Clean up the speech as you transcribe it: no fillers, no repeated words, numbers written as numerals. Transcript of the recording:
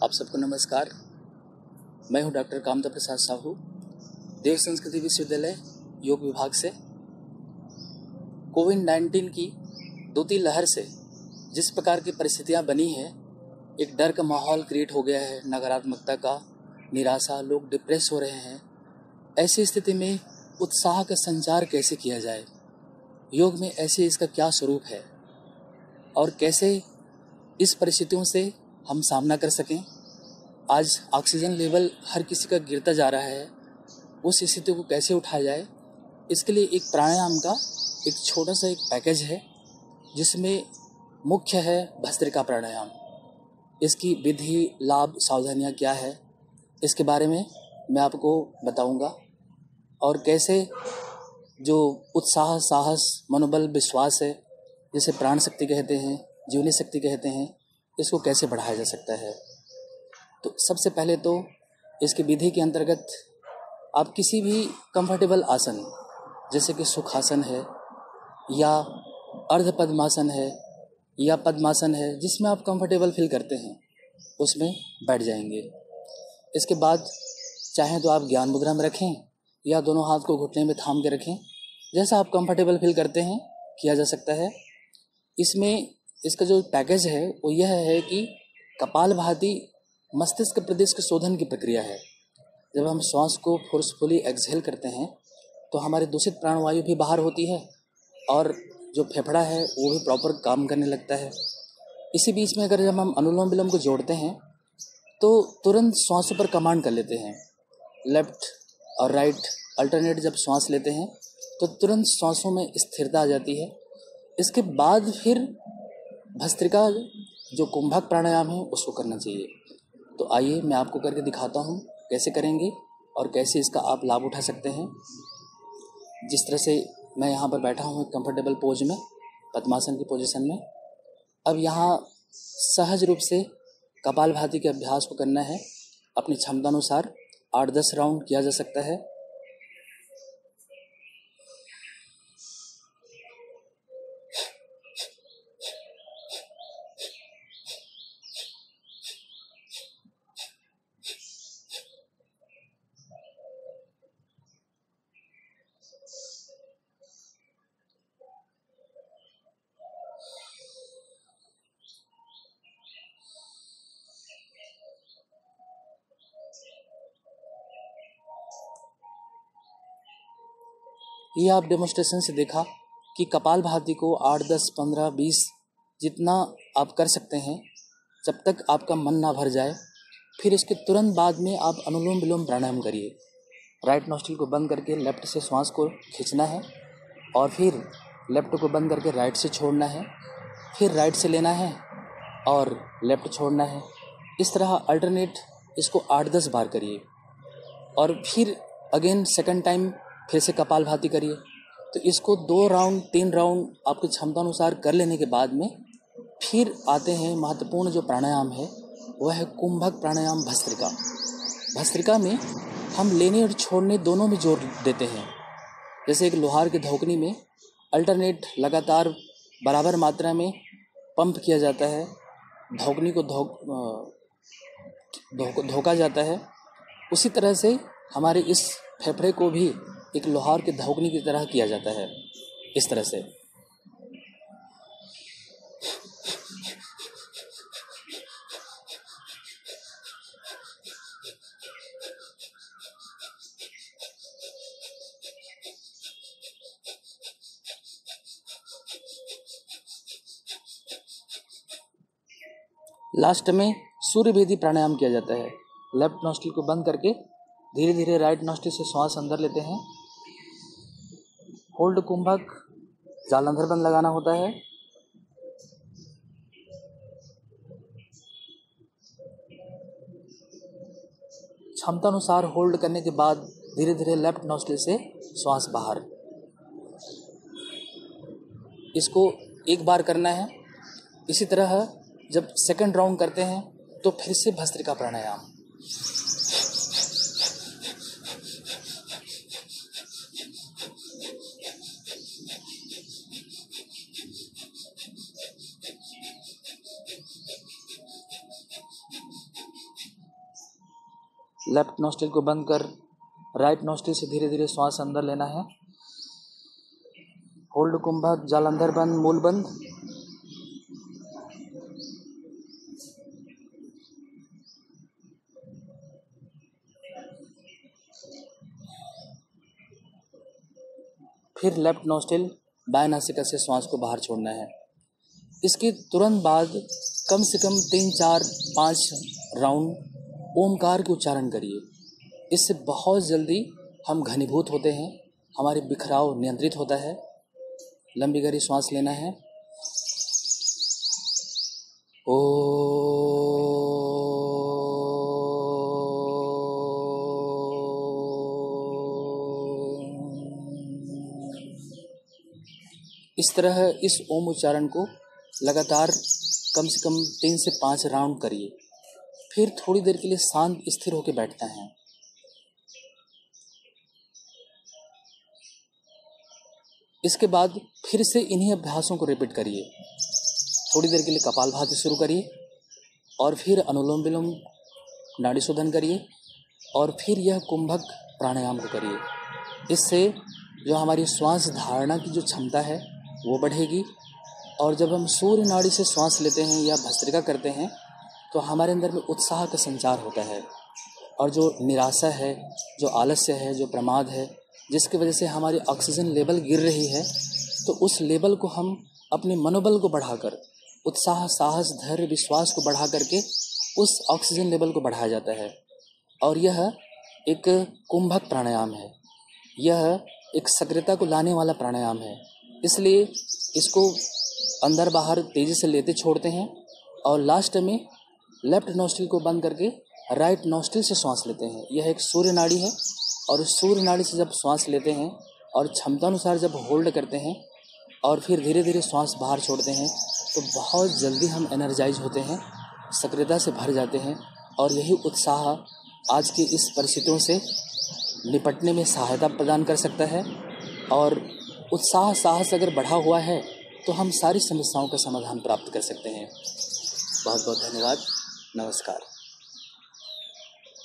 आप सबको नमस्कार। मैं हूं डॉक्टर कामदा प्रसाद साहू, देव संस्कृति विश्वविद्यालय योग विभाग से। कोविड-19 की दूसरी लहर से जिस प्रकार की परिस्थितियां बनी है, एक डर का माहौल क्रिएट हो गया है, नकारात्मकता का, निराशा, लोग डिप्रेस हो रहे हैं। ऐसी स्थिति में उत्साह का संचार कैसे किया जाए, योग में ऐसे इसका क्या स्वरूप है और कैसे इस परिस्थितियों से हम सामना कर सकें। आज ऑक्सीजन लेवल हर किसी का गिरता जा रहा है, उस स्थिति को कैसे उठाया जाए, इसके लिए एक प्राणायाम का एक छोटा सा एक पैकेज है, जिसमें मुख्य है भस्त्रिका प्राणायाम। इसकी विधि, लाभ, सावधानियाँ क्या है, इसके बारे में मैं आपको बताऊंगा। और कैसे जो उत्साह, साहस, मनोबल, विश्वास है, जिसे प्राण शक्ति कहते हैं, जीवनी शक्ति कहते हैं, इसको कैसे बढ़ाया जा सकता है। तो सबसे पहले तो इसकी विधि के अंतर्गत आप किसी भी कंफर्टेबल आसन, जैसे कि सुखासन है या अर्ध पद्मासन है या पद्मासन है, जिसमें आप कंफर्टेबल फील करते हैं, उसमें बैठ जाएंगे। इसके बाद चाहें तो आप ज्ञान मुद्रा में रखें या दोनों हाथ को घुटने में थाम के रखें, जैसा आप कंफर्टेबल फील करते हैं किया जा सकता है। इसमें इसका जो पैकेज है वो यह है कि कपालभाति मस्तिष्क प्रदेश के शोधन की प्रक्रिया है। जब हम श्वास को फोर्सफुली एक्सहेल करते हैं तो हमारी दूषित प्राणवायु भी बाहर होती है और जो फेफड़ा है वो भी प्रॉपर काम करने लगता है। इसी बीच में अगर जब हम अनुलोम विलोम को जोड़ते हैं तो तुरंत श्वासों पर कमांड कर लेते हैं। लेफ्ट और राइट अल्टरनेट जब श्वास लेते हैं तो तुरंत श्वासों में स्थिरता आ जाती है। इसके बाद फिर भस्त्रिका जो कुंभक प्राणायाम है उसको करना चाहिए। तो आइए मैं आपको करके दिखाता हूँ कैसे करेंगे और कैसे इसका आप लाभ उठा सकते हैं। जिस तरह से मैं यहाँ पर बैठा हूँ कंफर्टेबल पोज में, पद्मासन की पोजीशन में। अब यहाँ सहज रूप से कपालभाति के अभ्यास को करना है। अपनी क्षमता अनुसार 8-10 राउंड किया जा सकता है। ये आप डेमोस्ट्रेशन से देखा कि कपालभाति को 8, 10, 15, 20 जितना आप कर सकते हैं, जब तक आपका मन ना भर जाए। फिर इसके तुरंत बाद में आप अनुलोम विलोम प्राणायाम करिए। राइट नोस्ट्रिल को बंद करके लेफ्ट से श्वास को खींचना है और फिर लेफ्ट को बंद करके राइट से छोड़ना है, फिर राइट से लेना है और लेफ्ट छोड़ना है। इस तरह अल्टरनेट इसको 8-10 बार करिए और फिर अगेन सेकंड टाइम फिर से कपालभाति करिए। तो इसको 2 राउंड 3 राउंड आपकी क्षमता अनुसार कर लेने के बाद में फिर आते हैं महत्वपूर्ण जो प्राणायाम है, वह है कुंभक प्राणायाम भस्त्रिका। भस्त्रिका में हम लेने और छोड़ने दोनों में जोर देते हैं। जैसे एक लोहार की धौकनी में अल्टरनेट लगातार बराबर मात्रा में पंप किया जाता है, धौकनी को धोका जाता है, उसी तरह से हमारे इस फेफड़े को भी एक लोहार के धौकनी की तरह किया जाता है। इस तरह से लास्ट में सूर्य भेदी प्राणायाम किया जाता है। लेफ्ट नोस्ट्रिल को बंद करके धीरे धीरे राइट नोस्ट्रिल से श्वास अंदर लेते हैं। होल्ड कुंभक, जालंधर बंद लगाना होता है। क्षमता अनुसार होल्ड करने के बाद धीरे धीरे लेफ्ट नोस्ट्रिल से श्वास बाहर। इसको एक बार करना है। इसी तरह जब सेकंड राउंड करते हैं तो फिर से भस्त्रिका प्राणायाम। लेफ्ट नोस्ट्रिल को बंद कर राइट नोस्ट्रिल से धीरे धीरे श्वास अंदर लेना है। होल्ड कुंभक, जालंधर बंद, मूल बंद। फिर लेफ्ट नोस्ट्रिल बाएं नासिका से श्वास को बाहर छोड़ना है। इसके तुरंत बाद कम से कम 3, 4, 5 राउंड ओमकार के उच्चारण करिए। इससे बहुत जल्दी हम घनीभूत होते हैं, हमारे बिखराव नियंत्रित होता है। लंबी गहरी श्वास लेना है। ओ इस तरह इस ओम उच्चारण को लगातार कम से कम 3 से 5 राउंड करिए। फिर थोड़ी देर के लिए शांत स्थिर होकर बैठना है। इसके बाद फिर से इन्हीं अभ्यासों को रिपीट करिए। थोड़ी देर के लिए कपालभाति शुरू करिए और फिर अनुलोम विलोम नाड़ी शोधन करिए और फिर यह कुंभक प्राणायाम को करिए। इससे जो हमारी श्वास धारणा की जो क्षमता है वो बढ़ेगी और जब हम सूर्य नाड़ी से श्वास लेते हैं या भस्त्रिका करते हैं तो हमारे अंदर में उत्साह का संचार होता है और जो निराशा है, जो आलस्य है, जो प्रमाद है, जिसकी वजह से हमारी ऑक्सीजन लेवल गिर रही है, तो उस लेवल को हम अपने मनोबल को बढ़ाकर उत्साह, साहस, धैर्य, विश्वास को बढ़ा करके उस ऑक्सीजन लेवल को बढ़ाया जाता है। और यह एक कुंभक प्राणायाम है, यह एक सक्रियता को लाने वाला प्राणायाम है। इसलिए इसको अंदर बाहर तेज़ी से लेते छोड़ते हैं और लास्ट में लेफ्ट नोस्ट्रिल को बंद करके राइट नोस्ट्रिल से श्वास लेते हैं। यह एक सूर्य नाड़ी है और उस सूर्य नाड़ी से जब श्वास लेते हैं और क्षमता अनुसार जब होल्ड करते हैं और फिर धीरे धीरे श्वास बाहर छोड़ते हैं तो बहुत जल्दी हम एनर्जाइज होते हैं, सक्रियता से भर जाते हैं और यही उत्साह आज की इस परिस्थितियों से निपटने में सहायता प्रदान कर सकता है। और उत्साह, साहस अगर बढ़ा हुआ है तो हम सारी समस्याओं का समाधान प्राप्त कर सकते हैं। बहुत बहुत धन्यवाद। नमस्कार।